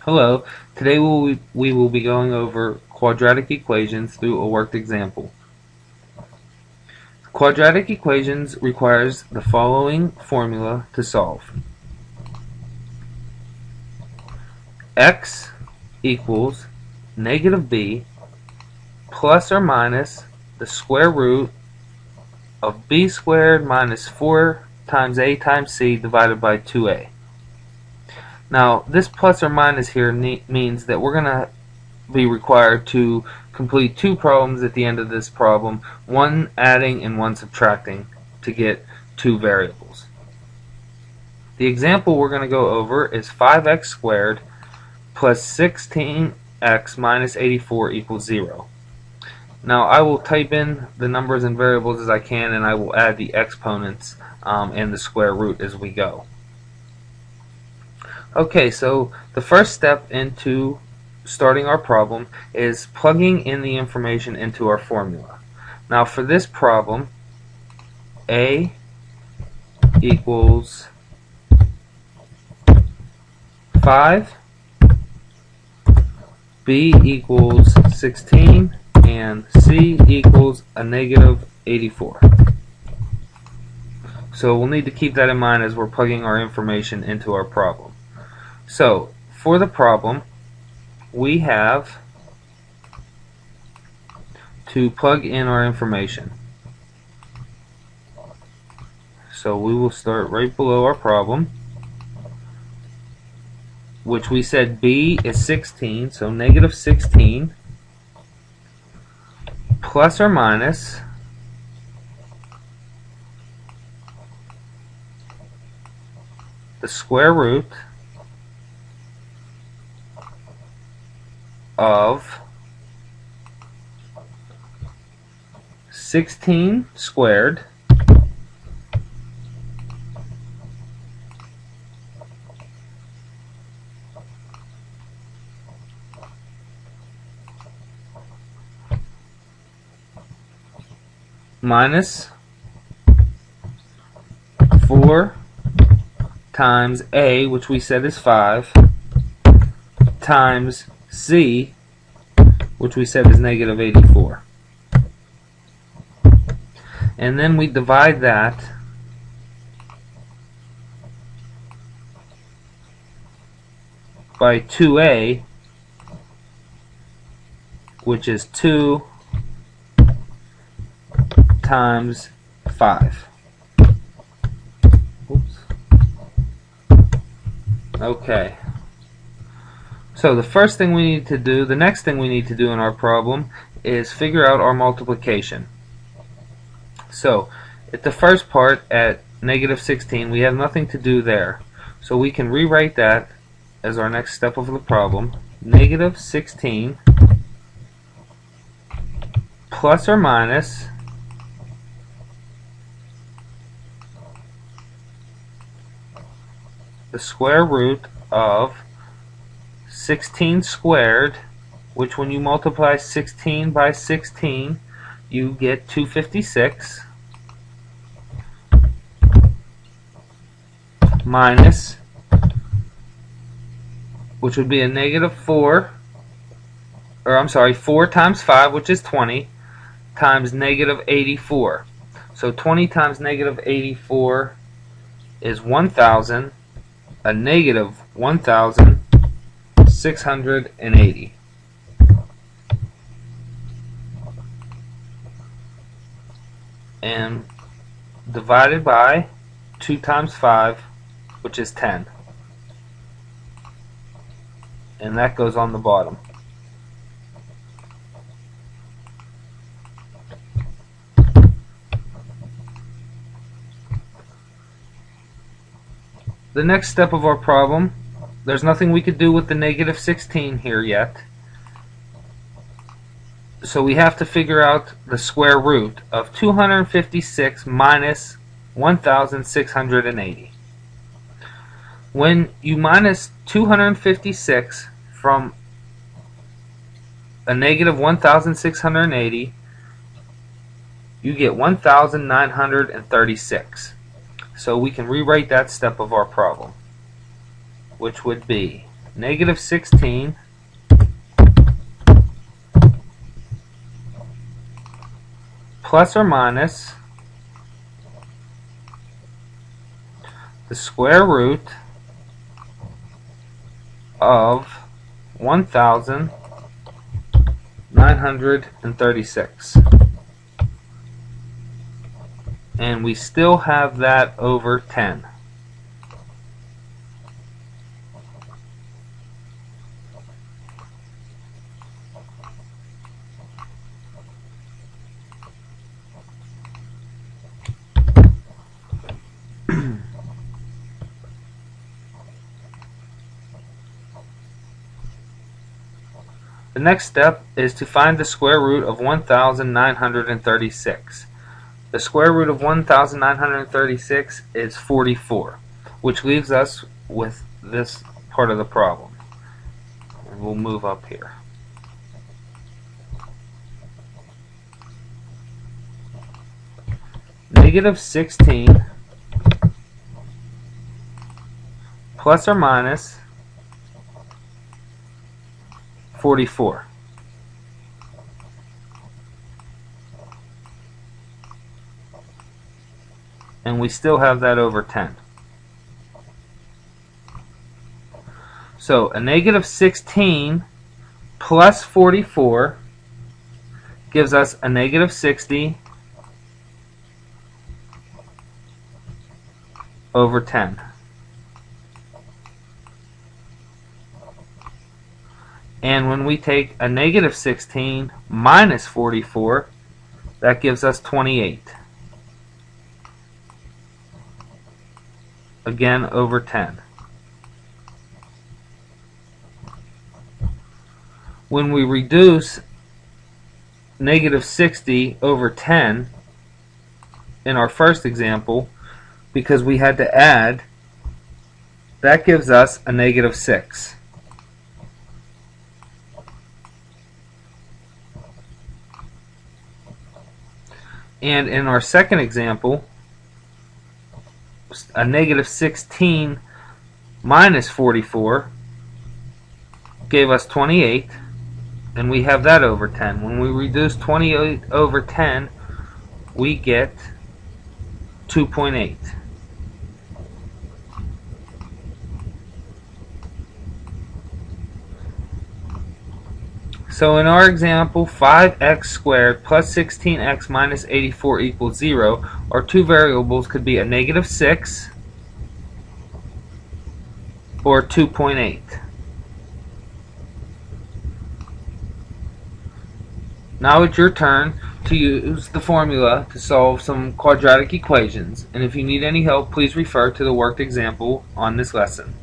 Hello, today we will be going over quadratic equations through a worked example. Quadratic equations requires the following formula to solve. X equals negative b plus or minus the square root of b squared minus 4 times a times c divided by 2a. Now, this plus or minus here means that we're going to be required to complete two problems at the end of this problem, one adding and one subtracting to get two variables. The example we're going to go over is 5x squared plus 16x minus 84 equals 0. Now, I will type in the numbers and variables as I can, and I will add the exponents and the square root as we go. Okay, so the first step into starting our problem is plugging in the information into our formula. Now for this problem, A equals 5, B equals 16, and C equals a negative 84. So we'll need to keep that in mind as we're plugging our information into our problem. So, for the problem, we have to plug in our information. So we will start right below our problem, which we said b is 16, so negative 16 plus or minus the square root of 16 squared minus 4 times a, which we said is 5, times c, which we said is negative 84. And then we divide that by 2a, which is 2 times 5. Oops. Okay. So the first thing we need to do, the next thing we need to do in our problem is figure out our multiplication. So at the first part at negative 16, we have nothing to do there. So we can rewrite that as our next step of the problem. Negative 16 plus or minus the square root of 16 squared, which when you multiply 16 by 16 you get 256, minus, which would be a negative 4 times 5, which is 20, times negative 84. So 20 times negative 84 is 1,000, a negative 1,680. And divided by 2 times 5, which is 10. And that goes on the bottom. The next step of our problem, there's nothing we could do with the negative 16 here yet. So we have to figure out the square root of 256 minus 1,680. When you minus 256 from a negative 1,680, you get 1,936. So we can rewrite that step of our problem, which would be negative 16 plus or minus the square root of 1,936. And we still have that over 10. The next step is to find the square root of 1,936. The square root of 1,936 is 44, which leaves us with this part of the problem. And we'll move up here. Negative 16 plus or minus 44. And we still have that over 10. So a negative 16 plus 44 gives us a negative 60 over 10. And when we take a negative 16 minus 44, that gives us 28. Again, over 10. When we reduce negative 60 over 10 in our first example, because we had to add, that gives us a negative 6. And in our second example, a negative 16 minus 44 gave us 28, and we have that over 10. When we reduce 28 over 10, we get 2.8. So in our example, 5x squared plus 16x minus 84 equals 0. Our two variables could be a negative 6 or 2.8. Now it's your turn to use the formula to solve some quadratic equations. And if you need any help, please refer to the worked example on this lesson.